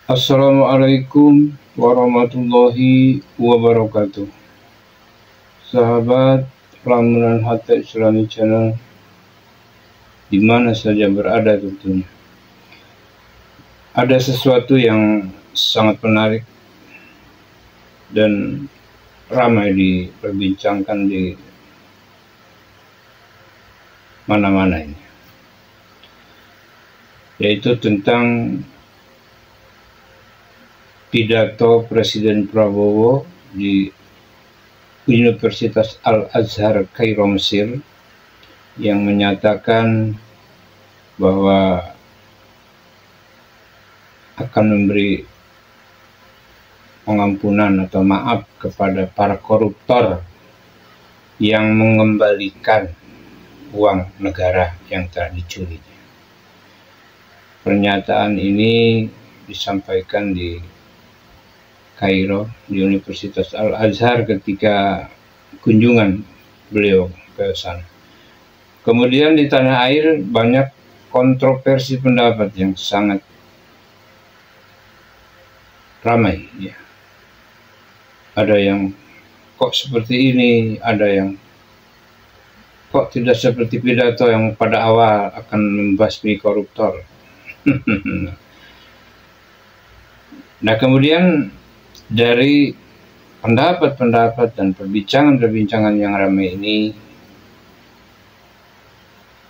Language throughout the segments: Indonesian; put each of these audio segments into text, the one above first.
Assalamualaikum warahmatullahi wabarakatuh. Sahabat Lamunan Hatta Islami Channel, di mana saja berada tentunya. Ada sesuatu yang sangat menarik dan ramai diperbincangkan di mana-mana ini, yaitu tentang pidato Presiden Prabowo di Universitas Al-Azhar Kairo, Mesir, yang menyatakan bahwa akan memberi pengampunan atau maaf kepada para koruptor yang mengembalikan uang negara yang telah dicuri. Pernyataan ini disampaikan di Kairo, di Universitas Al-Azhar ketika kunjungan beliau ke sana. Kemudian di tanah air banyak kontroversi pendapat yang sangat ramai, ya. Ada yang kok seperti ini, ada yang kok tidak seperti pidato yang pada awal akan membasmi koruptor. Nah, kemudian dari pendapat-pendapat dan perbincangan-perbincangan yang ramai ini,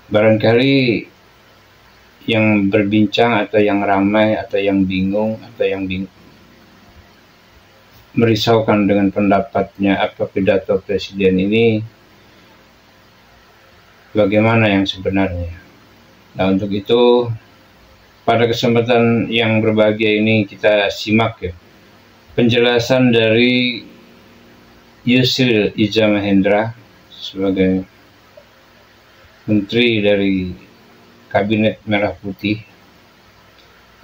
barangkali yang berbincang atau yang ramai atau yang bingung atau yang merisaukan dengan pendapatnya apa pidato presiden ini, bagaimana yang sebenarnya. Nah, untuk itu pada kesempatan yang berbahagia ini kita simak ya penjelasan dari Yusril Iza Mahendra sebagai Menteri dari Kabinet Merah Putih.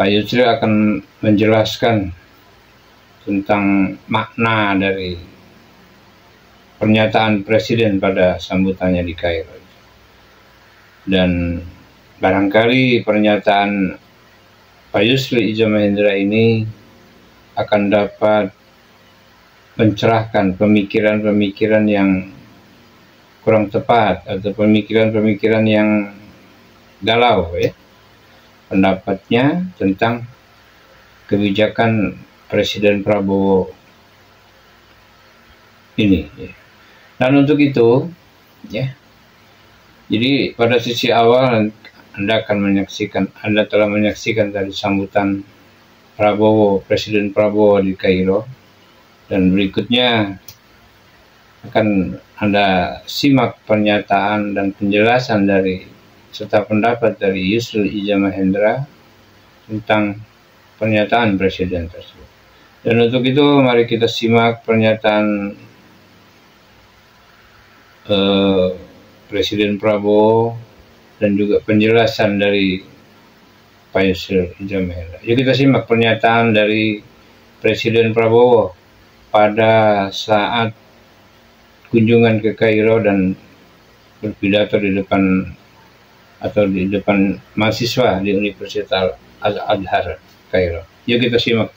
Pak Yusril akan menjelaskan tentang makna dari pernyataan Presiden pada sambutannya di Kairo. Dan barangkali pernyataan Pak Yusril Iza Mahendra ini akan dapat mencerahkan pemikiran-pemikiran yang kurang tepat atau pemikiran-pemikiran yang galau ya, pendapatnya tentang kebijakan Presiden Prabowo ini ya. Dan untuk itu ya, jadi pada sisi awal Anda telah menyaksikan tadi sambutan Presiden Prabowo di Kairo, dan berikutnya akan Anda simak pernyataan dan penjelasan dari serta pendapat dari Yusril Iza Mahendra tentang pernyataan Presiden tersebut. Dan untuk itu mari kita simak pernyataan Presiden Prabowo dan juga penjelasan dari Pak Yusril Iza Mahendra. Yuk kita simak pernyataan dari Presiden Prabowo pada saat kunjungan ke Kairo dan berpidato di depan mahasiswa di Universitas Al-Azhar Kairo. Yuk kita simak.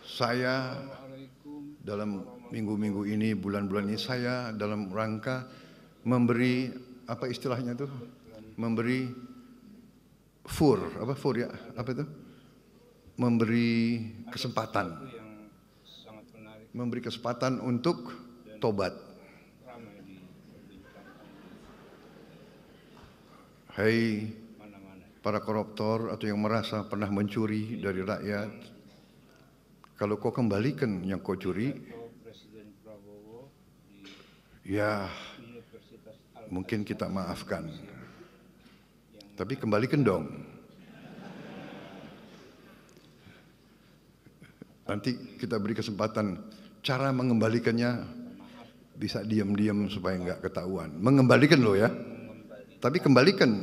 Saya dalam minggu-minggu ini, bulan-bulan ini, saya dalam rangka memberi apa istilahnya itu, memberi memberi kesempatan untuk tobat. Hai para koruptor atau yang merasa pernah mencuri dari rakyat, kalau kau kembalikan yang kau curi, ya mungkin kita maafkan. Tapi kembalikan dong. Nanti kita beri kesempatan. Cara mengembalikannya bisa diam-diam supaya nggak ketahuan. Mengembalikan loh ya. Tapi kembalikan.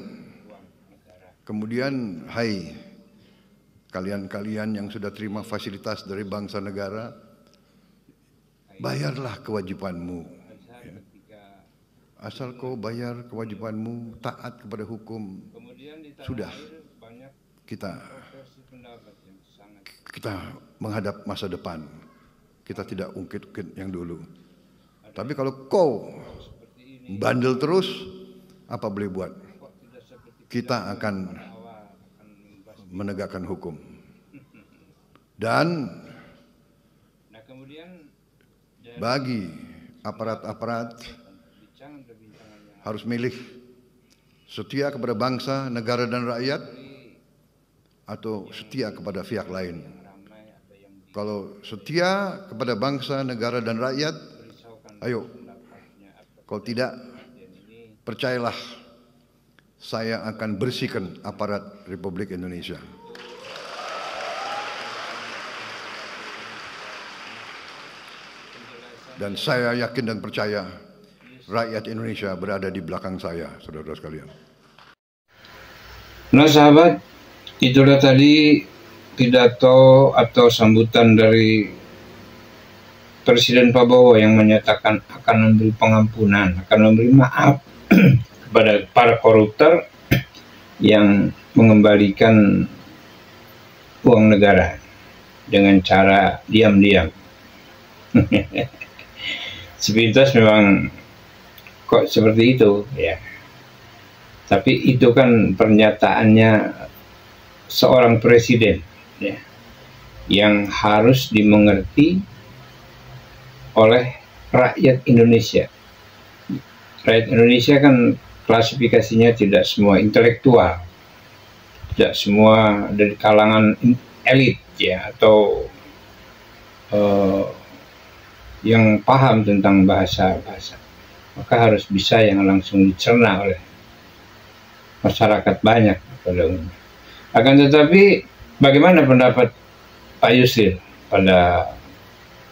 Kemudian, hai kalian-kalian yang sudah terima fasilitas dari bangsa negara, bayarlah kewajibanmu. Asal kau bayar kewajibanmu, taat kepada hukum, sudah. kita menghadap masa depan. Kita tidak ungkit-ungkit yang dulu. Tapi kalau kau bandel terus, apa boleh buat? Kita akan menegakkan hukum. Dan bagi aparat-aparat harus milih setia kepada bangsa, negara dan rakyat atau setia kepada pihak lain. Kalau setia kepada bangsa, negara dan rakyat, ayo. Kalau tidak, percayalah, saya akan bersihkan aparat Republik Indonesia. Dan saya yakin dan percaya rakyat Indonesia berada di belakang saya, saudara-saudara sekalian. Nah sahabat, itulah tadi pidato atau sambutan dari Presiden Prabowo yang menyatakan akan memberi pengampunan, akan memberi maaf kepada para koruptor yang mengembalikan uang negara dengan cara diam-diam. Sepintas memang kok seperti itu ya. Tapi itu kan pernyataannya seorang presiden ya, yang harus dimengerti oleh rakyat Indonesia. Rakyat Indonesia kan klasifikasinya tidak semua intelektual, tidak semua dari kalangan elit ya, atau yang paham tentang bahasa-bahasa. Maka harus bisa yang langsung dicerna oleh masyarakat banyak pada umumnya. Akan tetapi bagaimana pendapat Pak Yusril pada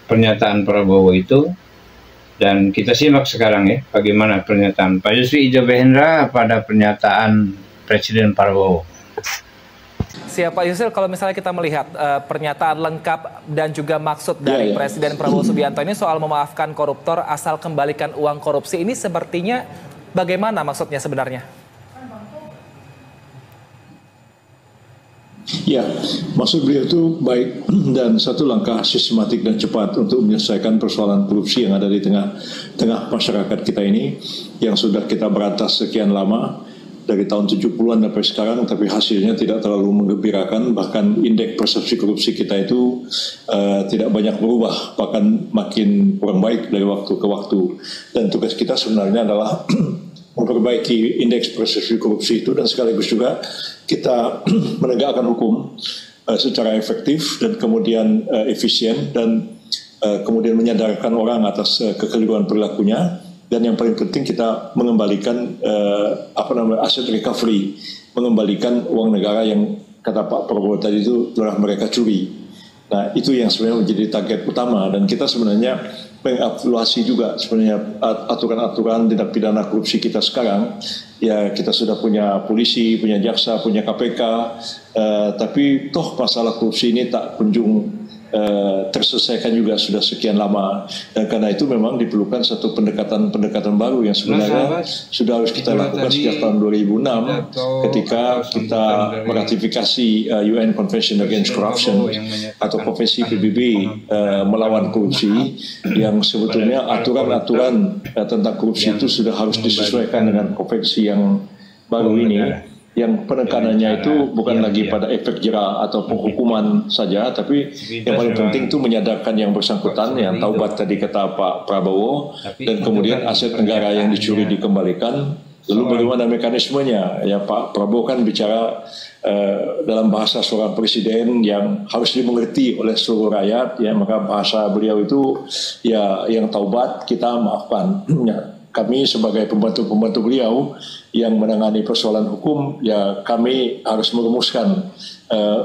pernyataan Prabowo itu? Dan kita simak sekarang ya, bagaimana pernyataan Pak Yusril Ijo Behendra pada pernyataan Presiden Prabowo. Siap Pak Yusril, kalau misalnya kita melihat pernyataan lengkap dan juga maksud dari Presiden Prabowo Subianto ini soal memaafkan koruptor asal kembalikan uang korupsi, ini sepertinya bagaimana maksudnya sebenarnya? Ya, maksud beliau itu baik dan satu langkah sistematik dan cepat untuk menyelesaikan persoalan korupsi yang ada di tengah masyarakat kita ini, yang sudah kita berantas sekian lama, dari tahun 70-an sampai sekarang, tapi hasilnya tidak terlalu menggembirakan. Bahkan indeks persepsi korupsi kita itu tidak banyak berubah, bahkan makin kurang baik dari waktu ke waktu. Dan tugas kita sebenarnya adalah memperbaiki indeks persepsi korupsi itu, dan sekaligus juga kita menegakkan hukum secara efektif dan kemudian efisien, dan kemudian menyadarkan orang atas kekeliruan perilakunya. Dan yang paling penting kita mengembalikan aset recovery, mengembalikan uang negara yang kata Pak Prabowo tadi itu telah mereka curi. Nah, itu yang sebenarnya menjadi target utama, dan kita sebenarnya mengevaluasi juga sebenarnya aturan-aturan tindak pidana korupsi kita sekarang. Ya, kita sudah punya polisi, punya jaksa, punya KPK, tapi toh masalah korupsi ini tak kunjung terselesaikan juga sudah sekian lama, dan karena itu memang diperlukan satu pendekatan baru yang sebenarnya sudah harus kita lakukan sejak tahun 2006 ketika kita meratifikasi UN Convention Against Corruption atau konvensi PBB melawan korupsi, yang sebetulnya aturan-aturan tentang korupsi itu sudah harus disesuaikan dengan konvensi yang baru ini, yang penekanannya itu bukan lagi pada efek jera atau penghukuman saja, tapi yang paling penting itu menyadarkan yang bersangkutan, yang taubat tadi kata Pak Prabowo, dan kemudian aset negara yang dicuri dikembalikan. Lalu bagaimana mekanismenya? Ya, Pak Prabowo kan bicara dalam bahasa seorang presiden yang harus dimengerti oleh seluruh rakyat, ya, maka bahasa beliau itu ya yang taubat kita maafkan. Ya, kami sebagai pembantu-pembantu beliau yang menangani persoalan hukum, ya kami harus merumuskan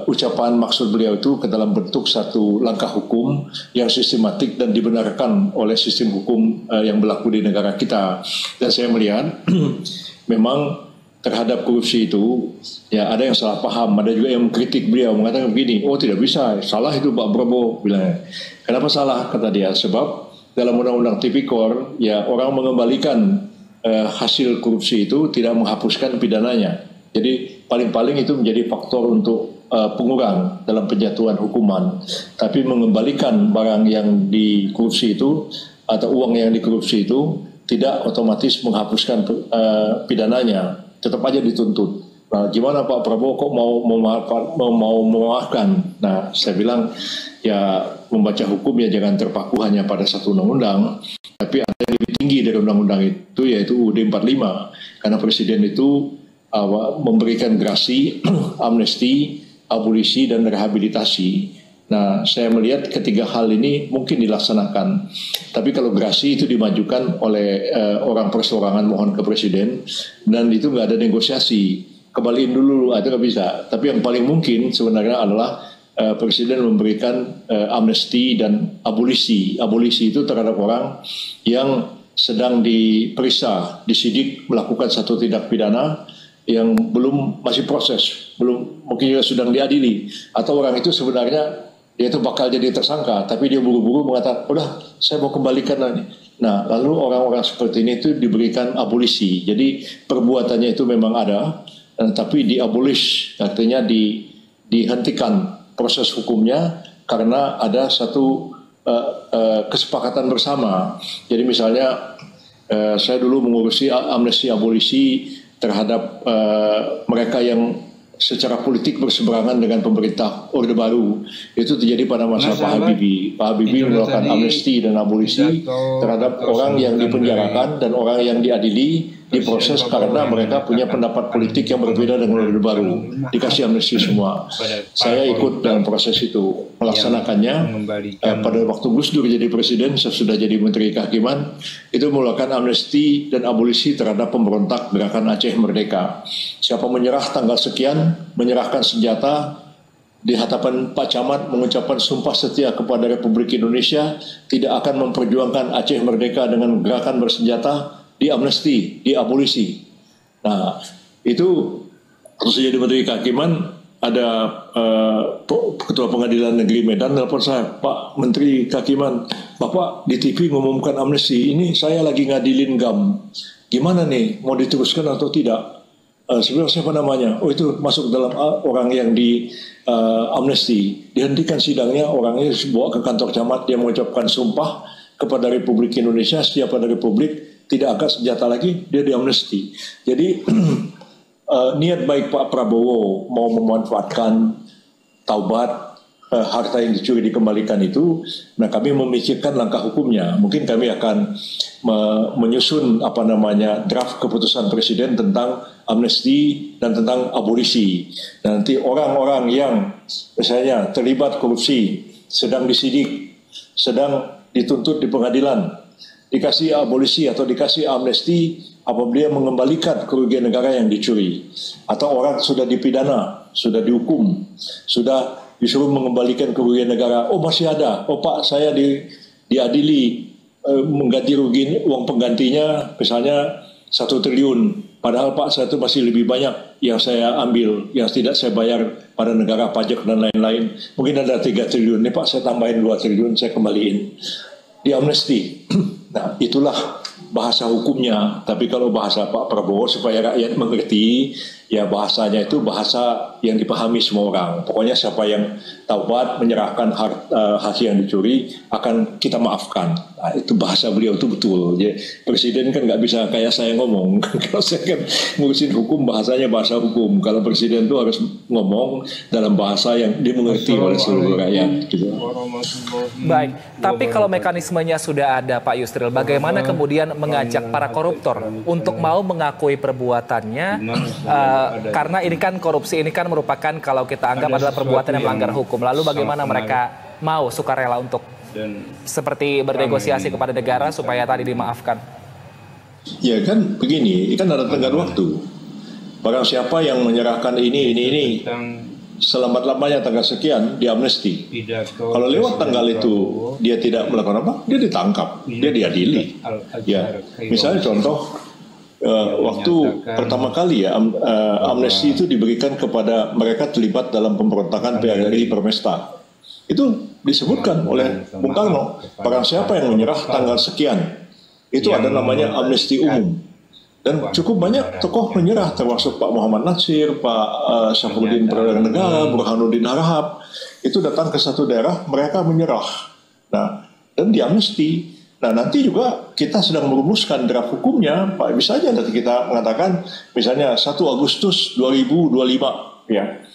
ucapan maksud beliau itu ke dalam bentuk satu langkah hukum yang sistematik dan dibenarkan oleh sistem hukum yang berlaku di negara kita. Dan saya melihat memang terhadap korupsi itu ya ada yang salah paham, ada juga yang mengkritik beliau, mengatakan begini, oh tidak bisa, salah itu Pak Prabowo bilang. Kenapa salah? Kata dia, sebab dalam Undang-Undang Tipikor, ya orang mengembalikan hasil korupsi itu tidak menghapuskan pidananya. Jadi paling-paling itu menjadi faktor untuk pengurang dalam penjatuhan hukuman. Tapi mengembalikan barang yang dikorupsi itu atau uang yang dikorupsi itu tidak otomatis menghapuskan pidananya, tetap aja dituntut. Nah, gimana Pak Prabowo kok mau memaafkan? Nah, saya bilang ya membaca hukum ya jangan terpaku hanya pada satu undang-undang, tapi ada yang lebih tinggi dari undang-undang itu yaitu UUD 45. Karena Presiden itu memberikan grasi, amnesti, abolisi dan rehabilitasi. Nah, saya melihat ketiga hal ini mungkin dilaksanakan. Tapi kalau grasi itu dimajukan oleh orang perseorangan mohon ke Presiden dan itu nggak ada negosiasi. Kembaliin dulu, itu nggak bisa. Tapi yang paling mungkin sebenarnya adalah Presiden memberikan amnesti dan abolisi. Abolisi itu terhadap orang yang sedang diperiksa, disidik melakukan satu tindak pidana yang masih proses, mungkin juga sedang diadili, atau orang itu sebenarnya dia itu bakal jadi tersangka, tapi dia buru-buru mengatakan, udah saya mau kembalikan lagi. Nah, lalu orang-orang seperti ini itu diberikan abolisi. Jadi perbuatannya itu memang ada, tapi diabolish, artinya dihentikan proses hukumnya karena ada satu kesepakatan bersama. Jadi misalnya saya dulu mengurusi amnesti abolisi terhadap mereka yang secara politik berseberangan dengan pemerintah Orde Baru. Itu terjadi pada masa Pak Habibie. Pak Habibie melakukan amnesti dan abolisi terhadap orang yang dipenjarakan dan orang yang diadili, diproses karena mereka punya pendapat politik yang berbeda dengan Orde Baru. Dikasih amnesti semua. Saya ikut dalam proses itu, melaksanakannya. Pada waktu Gus Dur jadi presiden, saya sudah jadi Menteri Kehakiman, itu melakukan amnesti dan abolisi terhadap pemberontak Gerakan Aceh Merdeka. Siapa menyerah tanggal sekian, menyerahkan senjata di hadapan Pak Camat, mengucapkan sumpah setia kepada Republik Indonesia, tidak akan memperjuangkan Aceh Merdeka dengan gerakan bersenjata, diamnesti, diabolisi. Nah, itu terus jadi Menteri Kehakiman, ada Ketua Pengadilan Negeri Medan nelpon saya, Pak Menteri Kehakiman, Bapak di TV mengumumkan amnesti, ini saya lagi ngadilin GAM, gimana nih, mau diteruskan atau tidak? Sebenarnya siapa namanya? Oh, itu masuk dalam orang yang di amnesti. Dihentikan sidangnya, orangnya dibawa ke kantor camat, dia mengucapkan sumpah kepada Republik Indonesia, setiap pada Republik tidak akan senjata lagi, dia diamnesti. Jadi niat baik Pak Prabowo mau memanfaatkan taubat, harta yang dicuri dikembalikan itu, nah kami memikirkan langkah hukumnya. Mungkin kami akan menyusun draft keputusan Presiden tentang amnesti dan tentang abolisi. Nanti orang-orang yang misalnya terlibat korupsi, sedang disidik, sedang dituntut di pengadilan, dikasih abolisi atau dikasih amnesti apabila mengembalikan kerugian negara yang dicuri. Atau orang sudah dipidana, sudah dihukum, sudah disuruh mengembalikan kerugian negara. Oh, masih ada. Oh Pak, saya diadili mengganti rugi, uang penggantinya misalnya 1 triliun. Padahal Pak, saya itu masih lebih banyak yang saya ambil, yang tidak saya bayar pada negara, pajak dan lain-lain. Mungkin ada 3 triliun. Ini Pak, saya tambahin 2 triliun, saya kembaliin. Di amnesti. Nah, itulah bahasa hukumnya. Tapi kalau bahasa Pak Prabowo supaya rakyat mengerti, ya bahasanya itu bahasa yang dipahami semua orang. Pokoknya siapa yang taubat, menyerahkan hasil yang dicuri, akan kita maafkan. Nah, itu bahasa beliau itu betul. Jadi, Presiden kan nggak bisa kayak saya ngomong. Kalau saya kan ngurusin hukum, bahasanya bahasa hukum. Kalau Presiden itu harus ngomong dalam bahasa yang dimengerti oleh seluruh rakyat. Gitu. Baik, tapi kalau mekanismenya sudah ada Pak Yusril, bagaimana kemudian mengajak para koruptor untuk mau mengakui perbuatannya? Karena ini kan korupsi ini kan merupakan kalau kita anggap adalah perbuatan yang melanggar hukum. Lalu bagaimana mereka mau sukarela untuk seperti bernegosiasi kepada negara supaya tadi dimaafkan? Ya kan begini, kan ada tenggat waktu. Barang siapa yang menyerahkan ini selamat-lamanya tanggal sekian diamnesti. Kalau lewat tanggal itu dia tidak melakukan apa, dia ditangkap, dia diadili. Ya, misalnya contoh. Waktu pertama kali ya amnesti itu diberikan kepada mereka terlibat dalam pemberontakan PRRI Permesta. Itu disebutkan oleh Bung Karno, barang siapa yang menyerah tanggal sekian, itu ada namanya amnesti umum. Dan cukup banyak tokoh menyerah, termasuk Pak Muhammad Natsir, Pak Syafruddin Perdana Negara, Burhanuddin Harahap. Itu datang ke satu daerah, mereka menyerah. Nah, dan diamnesti. Nah, nanti juga kita sedang merumuskan draft hukumnya, Pak, bisa aja nanti kita mengatakan, misalnya 1 Agustus 2025, ya.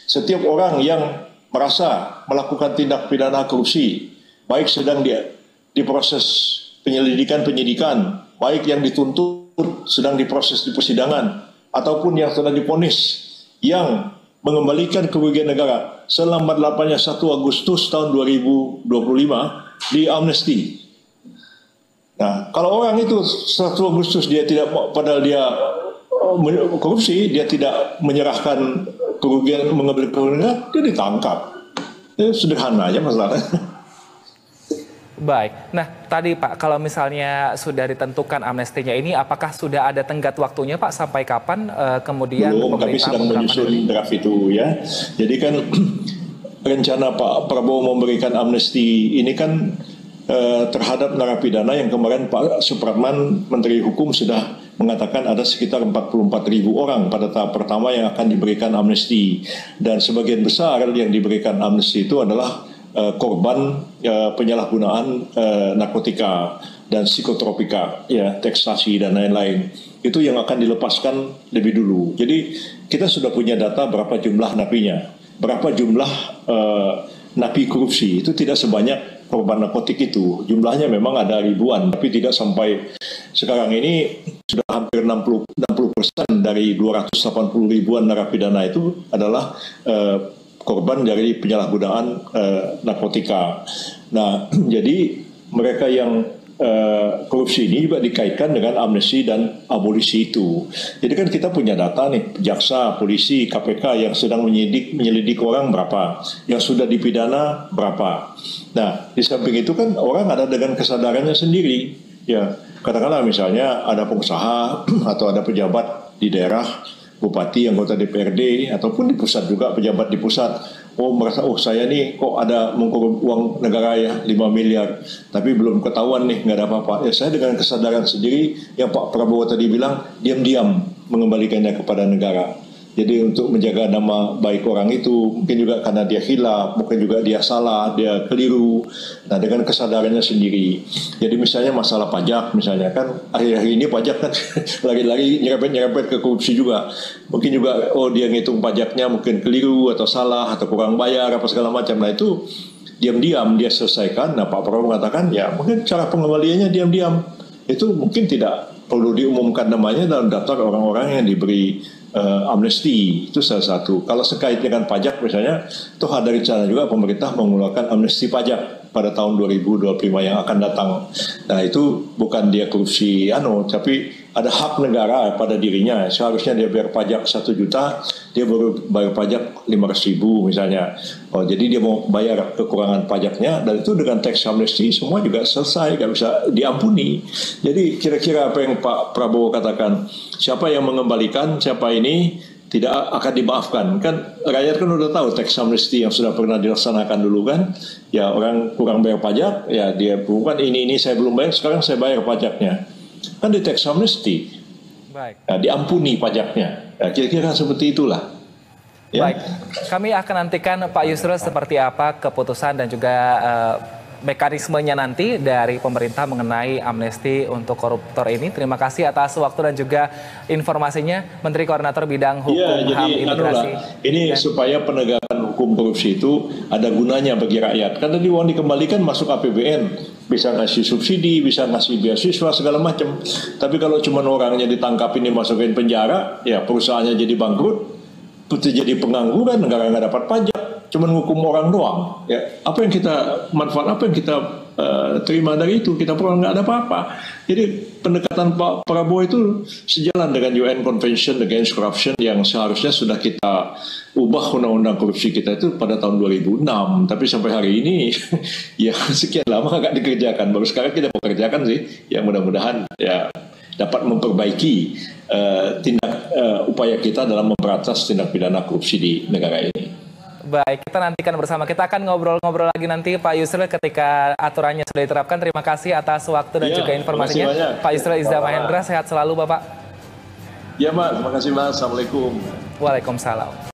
Setiap orang yang merasa melakukan tindak pidana korupsi, baik sedang diproses penyidikan, baik yang dituntut sedang diproses di persidangan, ataupun yang sudah divonis, yang mengembalikan kerugian negara selambat-lambatnya 1 Agustus tahun 2025 di amnesti. Nah, kalau orang itu 1 Agustus dia tidak, padahal dia korupsi, dia tidak menyerahkan kerugian, mengambil kerugian negara, dia ditangkap. Itu sederhana aja masalahnya. Baik, nah tadi Pak, kalau misalnya sudah ditentukan amnestinya ini, apakah sudah ada tenggat waktunya Pak, sampai kapan kemudian belum, kami sedang menyusun draft itu ya. Jadi kan rencana Pak Prabowo memberikan amnesti ini kan terhadap narapidana yang kemarin Pak Supratman, Menteri Hukum, sudah mengatakan ada sekitar 44.000 orang pada tahap pertama yang akan diberikan amnesti. Dan sebagian besar yang diberikan amnesti itu adalah korban penyalahgunaan narkotika dan psikotropika, ya, tekstasi dan lain-lain. Itu yang akan dilepaskan lebih dulu. Jadi kita sudah punya data berapa jumlah napinya, berapa jumlah napi korupsi. Itu tidak sebanyak korban narkotik itu. Jumlahnya memang ada ribuan, tapi tidak sampai sekarang ini sudah hampir 60% dari 280 ribuan narapidana itu adalah korban dari penyalahgunaan narkotika. Nah, jadi mereka yang korupsi ini juga dikaitkan dengan amnesti dan abolisi itu. Jadi kan kita punya data nih, jaksa, polisi, KPK yang sedang menyelidik orang berapa, yang sudah dipidana berapa. Nah, di samping itu kan orang ada dengan kesadarannya sendiri. Ya, katakanlah misalnya ada pengusaha atau ada pejabat di daerah, bupati, anggota DPRD, ataupun di pusat juga, pejabat di pusat, merasa, saya nih kok ada mengkorup uang negara ya 5 miliar, tapi belum ketahuan nih, nggak ada apa-apa. Ya, saya dengan kesadaran sendiri, yang Pak Prabowo tadi bilang, diam-diam mengembalikannya kepada negara. Jadi untuk menjaga nama baik orang itu, mungkin juga karena dia hilaf, mungkin juga dia salah, dia keliru. Nah, dengan kesadarannya sendiri. Jadi misalnya masalah pajak, misalnya kan akhir-akhir ini pajak kan lagi-lagi nyerempet-nyerempet ke korupsi juga. Mungkin juga dia ngitung pajaknya mungkin keliru atau salah atau kurang bayar apa segala macam. Nah, itu diam-diam dia selesaikan. Nah, Pak Prabowo mengatakan ya mungkin cara pengembaliannya diam-diam. Itu mungkin tidak perlu diumumkan namanya dalam daftar orang-orang yang diberi amnesti. Itu salah satu. Kalau sekait dengan pajak misalnya, toh ada rencana juga pemerintah mengeluarkan amnesti pajak pada tahun 2025 yang akan datang. Nah, itu bukan dia korupsi tapi ada hak negara pada dirinya. Seharusnya dia bayar pajak 1 juta, dia baru bayar pajak 500.000 misalnya. Jadi dia mau bayar kekurangan pajaknya, dan itu dengan tax amnesty semua juga selesai, nggak bisa diampuni. Jadi kira-kira apa yang Pak Prabowo katakan, siapa yang mengembalikan, siapa ini tidak akan dimaafkan. Kan rakyat kan udah tahu tax amnesty yang sudah pernah dilaksanakan dulu kan. Ya, orang kurang bayar pajak, ya dia bukan ini saya belum bayar, sekarang saya bayar pajaknya. Kan di tax amnesty. Baik. Nah, diampuni pajaknya. Nah, kira-kira seperti itulah. Ya. Baik, kami akan nantikan Pak Yusril seperti apa keputusan dan juga mekanismenya nanti dari pemerintah mengenai amnesti untuk koruptor ini. Terima kasih atas waktu dan juga informasinya, Menteri Koordinator Bidang Hukum, HAM, Imigrasi. Ini supaya penegakan hukum korupsi itu ada gunanya bagi rakyat. Karena di uang dikembalikan masuk APBN, bisa ngasih subsidi, bisa ngasih beasiswa segala macam. Tapi kalau cuma orangnya ditangkap ini masukin penjara, ya perusahaannya jadi bangkrut, jadi pengangguran, negara nggak dapat pajak, cuma hukum orang doang. Ya, apa yang kita manfaat, apa yang kita terima dari itu, kita perlu nggak ada apa-apa. Jadi pendekatan Pak Prabowo itu sejalan dengan UN Convention Against Corruption yang seharusnya sudah kita ubah undang-undang korupsi kita itu pada tahun 2006. Tapi sampai hari ini ya sekian lama nggak dikerjakan. Baru sekarang kita mau kerjakan sih. Ya mudah-mudahan ya dapat memperbaiki upaya kita dalam memberantas tindak pidana korupsi di negara ini. Baik, kita nantikan bersama. Kita akan ngobrol-ngobrol lagi nanti Pak Yusril ketika aturannya sudah diterapkan. Terima kasih atas waktu dan juga informasinya. Pak Yusril Iza Mahendra, sehat selalu Bapak. Ya Mbak, terima kasih Mbak. Assalamualaikum. Waalaikumsalam.